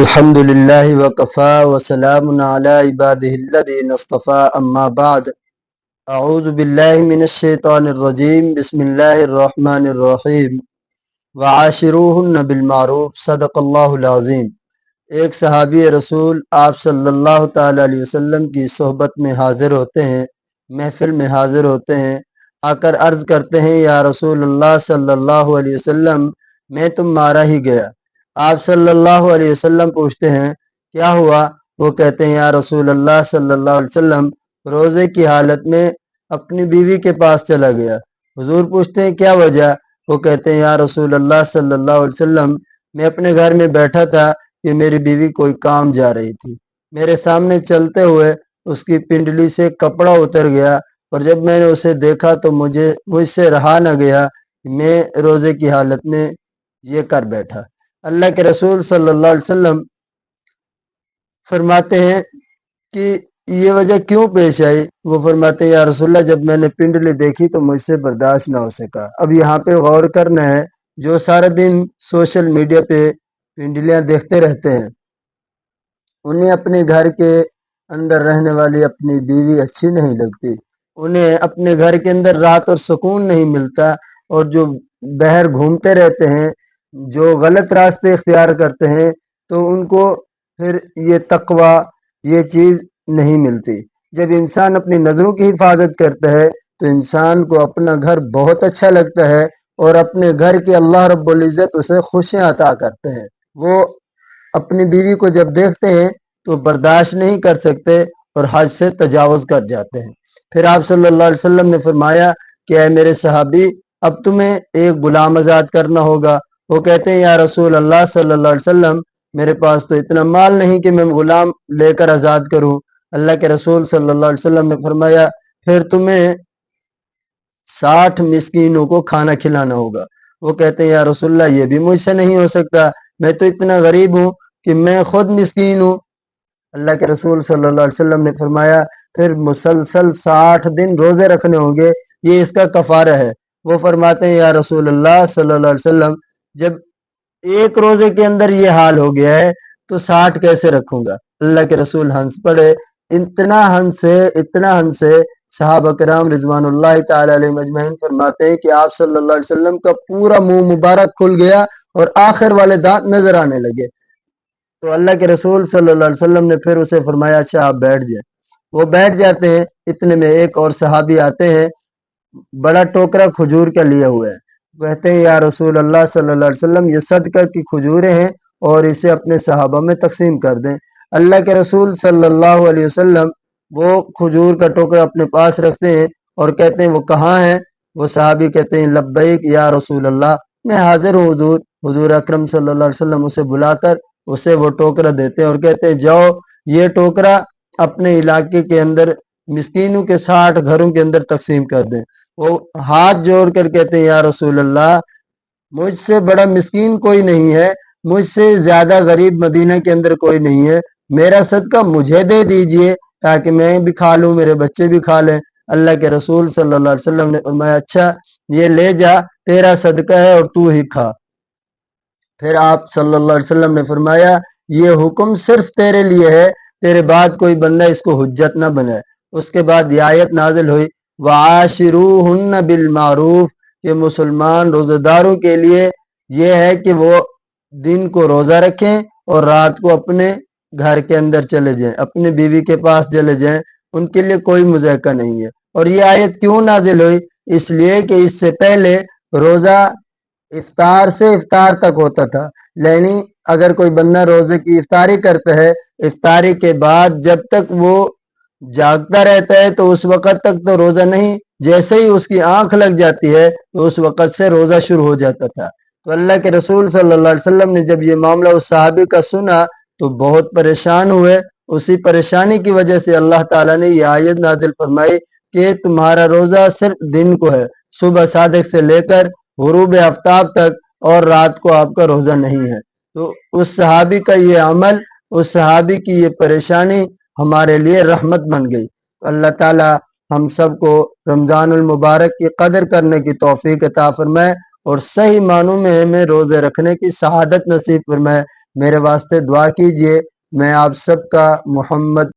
الحمد للہ وکفا وسلام علی عباده الذین اصطفى اما بعد اعوذ باللہ من الشیطان الرجیم بسم اللہ الرحمن الرحیم وعاشروہن بالمعروف صدق اللہ العظیم۔ ایک صحابی رسول آپ صلی اللہ تعالی علیہ وسلم کی صحبت میں حاضر ہوتے ہیں، محفل میں حاضر ہوتے ہیں، آ کر عرض کرتے ہیں یا رسول اللہ صلی اللہ علیہ وسلم میں تم مارا ہی گیا۔ آپ صلی اللہ علیہ وسلم پوچھتے ہیں کیا ہوا؟ وہ کہتے ہیں یا رسول اللہ صلی اللہ علیہ وسلم روزے کی حالت میں اپنی بیوی کے پاس چلا گیا۔ حضور پوچھتے ہیں کیا وجہ؟ وہ کہتے ہیں یا رسول اللہ صلی اللہ علیہ وسلم میں اپنے گھر میں بیٹھا تھا کہ میری بیوی کوئی کام جا رہی تھی، میرے سامنے چلتے ہوئے اس کی پنڈلی سے کپڑا اتر گیا، اور جب میں نے اسے دیکھا تو مجھ سے رہا نہ گیا، میں روزے کی حالت میں یہ کر بیٹھا۔ اللہ کے رسول صلی اللہ علیہ وسلم فرماتے ہیں کہ یہ وجہ کیوں پیش آئی؟ وہ فرماتے ہیں یا رسول اللہ جب میں نے پنڈلی دیکھی تو مجھ سے برداشت نہ ہو سکا۔ اب یہاں پہ غور کرنا ہے، جو سارا دن سوشل میڈیا پہ پنڈلیاں دیکھتے رہتے ہیں، انہیں اپنے گھر کے اندر رہنے والی اپنی بیوی اچھی نہیں لگتی، انہیں اپنے گھر کے اندر رات اور سکون نہیں ملتا، اور جو باہر گھومتے رہتے ہیں، جو غلط راستے اختیار کرتے ہیں، تو ان کو پھر یہ تقوی یہ چیز نہیں ملتی۔ جب انسان اپنی نظروں کی حفاظت کرتا ہے تو انسان کو اپنا گھر بہت اچھا لگتا ہے، اور اپنے گھر کے اللہ رب العزت اسے خوشیاں عطا کرتے ہیں۔ وہ اپنی بیوی کو جب دیکھتے ہیں تو برداشت نہیں کر سکتے اور حد سے تجاوز کر جاتے ہیں۔ پھر آپ صلی اللہ علیہ وسلم نے فرمایا کہ اے میرے صحابی اب تمہیں ایک غلام آزاد کرنا ہوگا۔ وہ کہتے ہیں یا رسول اللہ صلی اللہ علیہ وسلم میرے پاس تو اتنا مال نہیں کہ میں غلام لے کر آزاد کروں۔ اللہ کے رسول صلی اللہ علیہ وسلم نے فرمایا پھر تمہیں 60 مسکینوں کو کھانا کھلانا ہوگا۔ وہ کہتے ہیں یا رسول اللہ یہ بھی مجھ سے نہیں ہو سکتا، میں تو اتنا غریب ہوں کہ میں خود مسکین ہوں۔ اللہ کے رسول صلی اللہ علیہ وسلم نے فرمایا پھر مسلسل 60 دن روزے رکھنے ہوں گے، یہ اس کا کفارہ ہے۔ وہ فرماتے ہیں یا رسول اللہ صلی اللہ علیہ وسلم جب ایک روزے کے اندر یہ حال ہو گیا ہے تو 60 کیسے رکھوں گا؟ اللہ کے رسول ہنس پڑے، اتنا ہنسے صحابہ کرام رضوان اللہ تعالی علیہ مجمعین فرماتے ہیں کہ آپ صلی اللہ علیہ وسلم کا پورا منہ مبارک کھل گیا اور آخر والے دانت نظر آنے لگے۔ تو اللہ کے رسول صلی اللہ علیہ وسلم نے پھر اسے فرمایا اچھا آپ بیٹھ جائیں۔ وہ بیٹھ جاتے ہیں، اتنے میں ایک اور صحابی آتے ہیں، بڑا ٹوکرا کھجور کا لیا ہوا ہے، کہتے ہیں یا رسول اللہ صلی اللہ علیہ وسلم یہ صدقہ کی کھجوریں ہیں اور اسے اپنے صحابہ میں تقسیم کر دیں۔ اللہ کے رسول صلی اللہ علیہ وسلم وہ کھجور کا ٹوکرا اپنے پاس رکھتے ہیں اور کہتے ہیں وہ کہاں ہیں؟ وہ صحابی کہتے ہیں لبیک یا رسول اللہ میں حاضر ہوں حضور۔ حضور اکرم صلی اللہ علیہ وسلم اسے بلا کر اسے وہ ٹوکرا دیتے ہیں اور کہتے ہیں جاؤ یہ ٹوکرا اپنے علاقے کے اندر مسکینوں کے 60 گھروں کے اندر تقسیم کر دیں۔ وہ ہاتھ جوڑ کر کہتے ہیں یا رسول اللہ مجھ سے بڑا مسکین کوئی نہیں ہے، مجھ سے زیادہ غریب مدینہ کے اندر کوئی نہیں ہے، میرا صدقہ مجھے دے دیجئے تاکہ میں بھی کھا لوں، میرے بچے بھی کھا لیں۔ اللہ کے رسول صلی اللہ علیہ وسلم نے فرمایا اچھا یہ لے جا تیرا صدقہ ہے اور تو ہی کھا۔ پھر آپ صلی اللہ علیہ وسلم نے فرمایا یہ حکم صرف تیرے لیے ہے، تیرے بعد کوئی بندہ اس کو حجت نہ بنائے۔ اس کے بعد یہ آیت نازل ہوئی وَعَاشِرُوهُنَّ بِالْمَعْرُوفِ کہ مسلمان روزہ داروں کے لیے یہ ہے کہ وہ دن کو روزہ رکھیں اور رات کو اپنے گھر کے اندر چلے جائیں، اپنے بیوی کے پاس چلے جائیں، ان کے لیے کوئی مذائقہ نہیں ہے۔ اور یہ آیت کیوں نازل ہوئی؟ اس لیے کہ اس سے پہلے روزہ افطار سے افطار تک ہوتا تھا، یعنی اگر کوئی بندہ روزے کی افطاری کرتا ہے، افطاری کے بعد جب تک وہ جاگتا رہتا ہے تو اس وقت تک تو روزہ نہیں، جیسے ہی اس کی آنکھ لگ جاتی ہے تو اس وقت سے روزہ شروع ہو جاتا تھا۔ تو اللہ کے رسول صلی اللہ علیہ وسلم نے جب یہ معاملہ اس صحابی کا سنا تو بہت پریشان ہوئے، اسی پریشانی کی وجہ سے اللہ تعالیٰ نے یہ آیت نازل فرمائی کہ تمہارا روزہ صرف دن کو ہے، صبح صادق سے لے کر غروب آفتاب تک، اور رات کو آپ کا روزہ نہیں ہے۔ تو اس صحابی کا یہ عمل، اس صحابی کی یہ پریشانی ہمارے لیے رحمت بن گئی۔ اللہ تعالیٰ ہم سب کو رمضان المبارک کی قدر کرنے کی توفیق عطا فرمائے۔ اور صحیح معنوں میں ہمیں روزے رکھنے کی سعادت نصیب فرمائے۔ میرے واسطے دعا کیجئے۔ میں آپ سب کا محمد